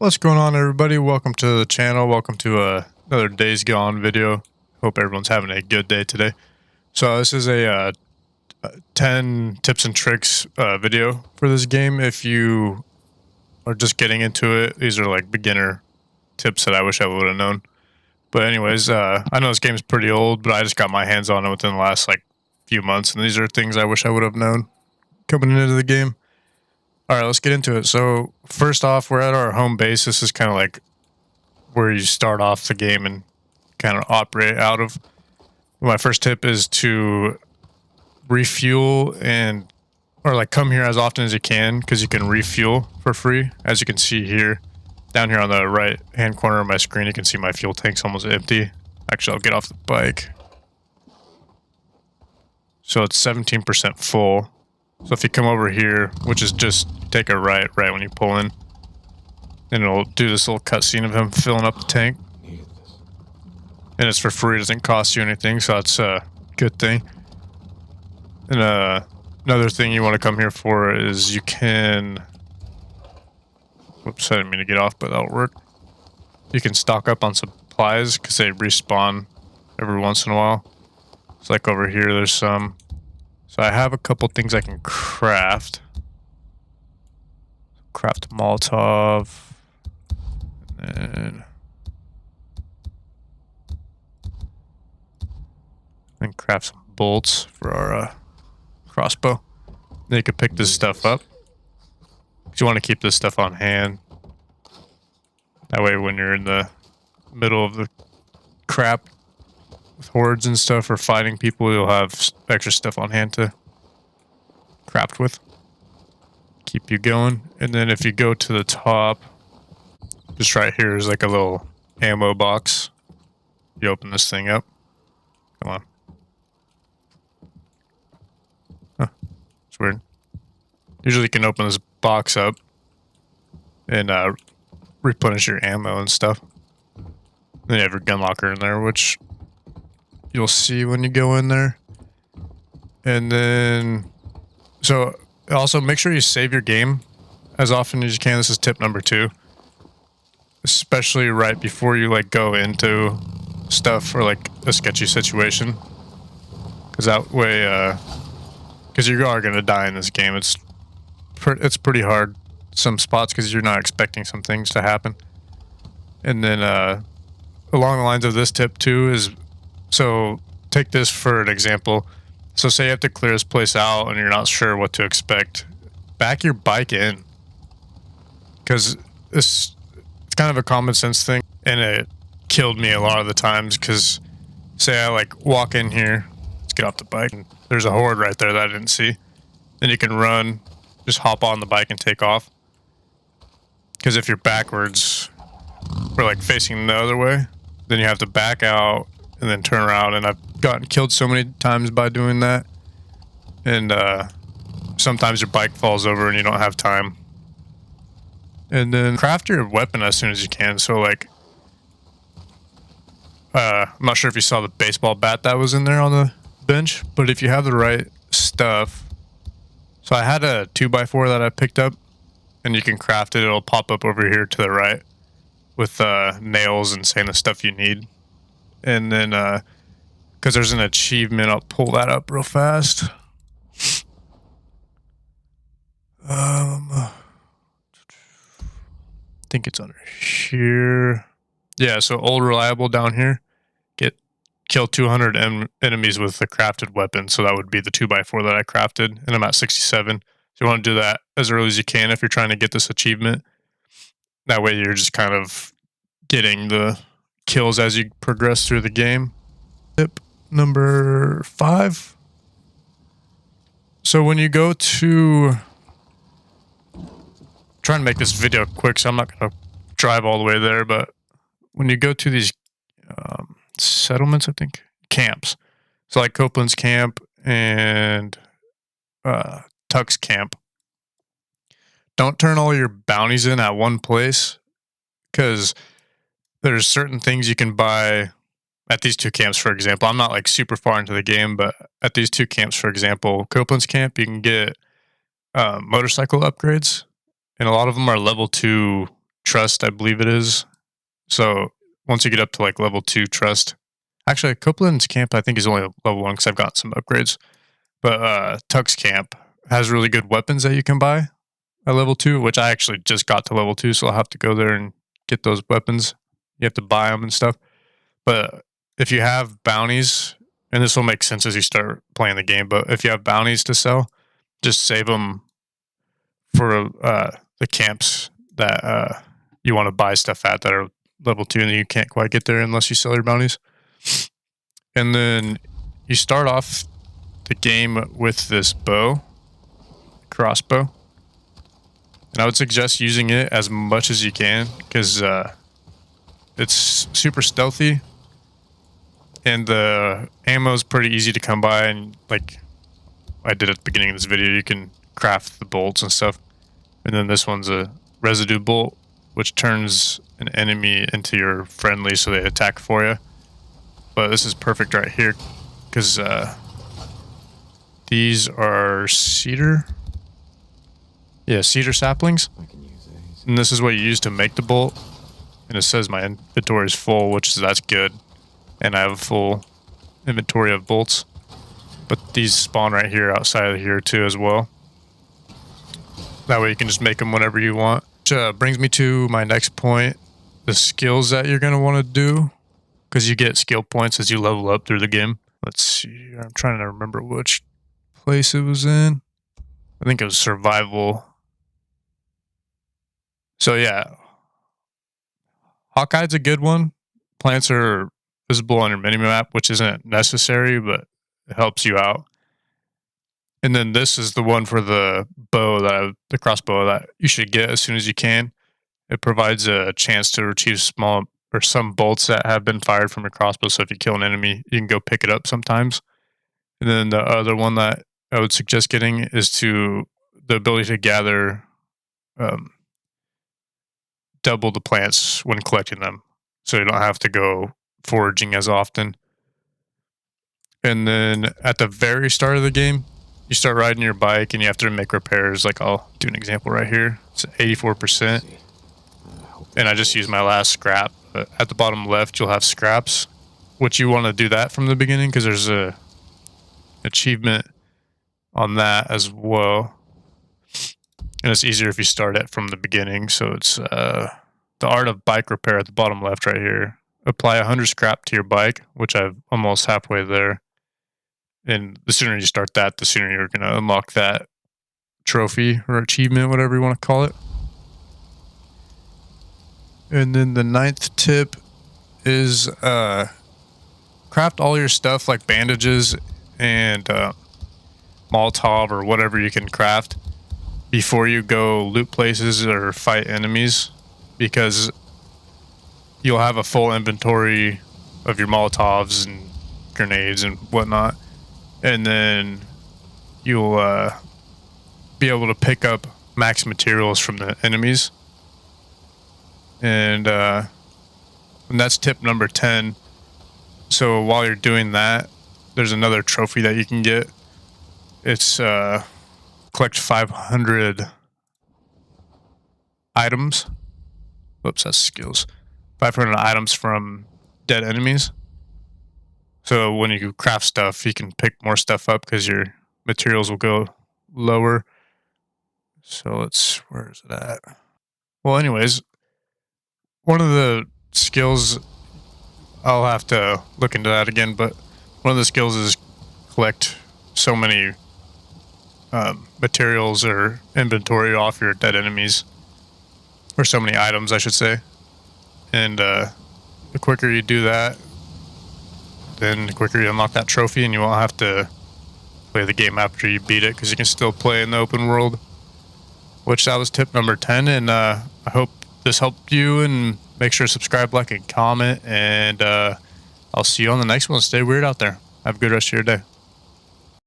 What's going on, everybody? Welcome to the channel. Welcome to another Days Gone video. Hope everyone's having a good day today. So this is a 10 tips and tricks video for this game. If you are just getting into it, these are like beginner tips that I wish I would have known. But anyways, I know this game's pretty old, but I just got my hands on it within the last like few months, and these are things I wish I would have known coming into the game. All right, let's get into it. So first off, we're at our home base. This is kind of like where you start off the game and kind of operate out of. My first tip is to refuel or like come here as often as you can, because you can refuel for free. As you can see here, down here on the right hand corner of my screen, you can see my fuel tank's almost empty. Actually, I'll get off the bike. So it's 17% full. So if you come over here, which is just take a right when you pull in, and it'll do this little cutscene of him filling up the tank. And it's for free, it doesn't cost you anything, so that's a good thing. And another thing you want to come here for is you can... Whoops, I didn't mean to get off, but that'll work. You can stock up on supplies, because they respawn every once in a while. It's like over here, there's some... So I have a couple things I can craft. Craft a Molotov. And then craft some bolts for our crossbow. Then you can pick this stuff up. You want to keep this stuff on hand. That way when you're in the middle of the crap with hordes and stuff or fighting people, you'll have extra stuff on hand to craft with. Keep you going. And then if you go to the top, just right here is like a little ammo box. You open this thing up. Come on. Huh. It's weird. Usually you can open this box up and replenish your ammo and stuff. Then you have your gun locker in there, which you'll see when you go in there. And then, so also make sure you save your game as often as you can. This is tip number 2. Especially right before you like go into stuff or like a sketchy situation. Because that way, because you are going to die in this game. It's pretty hard some spots because you're not expecting some things to happen. And then along the lines of this tip too is, so take this for an example. So say you have to clear this place out and you're not sure what to expect. Back your bike in. Because it's kind of a common sense thing. And it killed me a lot of the times because say I like walk in here. Let's get off the bike. And there's a horde right there that I didn't see. Then you can run, just hop on the bike and take off. Because if you're backwards or like facing the other way, then you have to back out and then turn around, and I've gotten killed so many times by doing that. And sometimes your bike falls over and you don't have time. And then craft your weapon as soon as you can. So like, I'm not sure if you saw the baseball bat that was in there on the bench, but if you have the right stuff. So I had a 2x4 that I picked up, and you can craft it. It'll pop up over here to the right with nails and saying the stuff you need. And then, because there's an achievement, I'll pull that up real fast. I think it's under here. Yeah, so old reliable down here. Kill 200 enemies with a crafted weapon. So that would be the 2x4 that I crafted, and I'm at 67. So you want to do that as early as you can if you're trying to get this achievement. That way you're just kind of getting the kills as you progress through the game. Tip number 5. So when you go to... trying to make this video quick, so I'm not going to drive all the way there, but when you go to these settlements, I think, camps. So like Copeland's camp and Tuck's camp. Don't turn all your bounties in at one place, because there's certain things you can buy at these 2 camps, for example. I'm not like super far into the game, but at these 2 camps, for example, Copeland's camp, you can get motorcycle upgrades, and a lot of them are level 2 trust, I believe it is. So once you get up to like level 2 trust, actually Copeland's camp I think is only level 1 because I've gotten some upgrades. But Tuck's camp has really good weapons that you can buy at level 2, which I actually just got to level 2, so I'll have to go there and get those weapons. You have to buy them and stuff. But if you have bounties, and this will make sense as you start playing the game, but if you have bounties to sell, just save them for the camps that you want to buy stuff at that are level 2 and you can't quite get there unless you sell your bounties. And then you start off the game with this bow, crossbow. And I would suggest using it as much as you can because it's super stealthy and the ammo is pretty easy to come by. And like I did at the beginning of this video, you can craft the bolts and stuff. And then this one's a residue bolt, which turns an enemy into your friendly so they attack for you. But this is perfect right here because these are cedar. Yeah, cedar saplings. And this is what you use to make the bolt. And it says my inventory is full, that's good. And I have a full inventory of bolts. But these spawn right here outside of here too as well. That way you can just make them whenever you want. Which brings me to my next point. The skills that you're going to want to do. Because you get skill points as you level up through the game. Let's see. I'm trying to remember which place it was in. I think it was survival. So yeah. Hawkeye's a good one. Plants are visible on your minimap, which isn't necessary, but it helps you out. And then this is the one for the bow, the crossbow that you should get as soon as you can. It provides a chance to retrieve some bolts that have been fired from your crossbow. So if you kill an enemy, you can go pick it up sometimes. And then the other one that I would suggest getting is the ability to gather double the plants when collecting them. So you don't have to go foraging as often. And then at the very start of the game, you start riding your bike and you have to make repairs. Like I'll do an example right here. It's 84%. And I just used my last scrap. But at the bottom left, you'll have scraps, which you want to do that from the beginning because there's a achievement on that as well. And it's easier if you start it from the beginning. So it's the art of bike repair at the bottom left right here. Apply 100 scrap to your bike, which I'm almost halfway there. And the sooner you start that, the sooner you're going to unlock that trophy or achievement, whatever you want to call it. And then the 9th tip is craft all your stuff like bandages and Molotov or whatever you can craft before you go loot places or fight enemies, because you'll have a full inventory of your Molotovs and grenades and whatnot. And then you'll be able to pick up max materials from the enemies. And that's tip number 10. So while you're doing that, there's another trophy that you can get. It's collect 500 items. Whoops, that's skills. 500 items from dead enemies. So when you craft stuff, you can pick more stuff up because your materials will go lower. So where is it at? Well, anyways, one of the skills, I'll have to look into that again, but one of the skills is collect so many materials or inventory off your dead enemies, or so many items, I should say. And the quicker you do that, then the quicker you unlock that trophy, and you won't have to play the game after you beat it, because you can still play in the open world. Which that was tip number 10, and I hope this helped you, and make sure to subscribe, like, and comment, and I'll see you on the next one. Stay weird out there. Have a good rest of your day.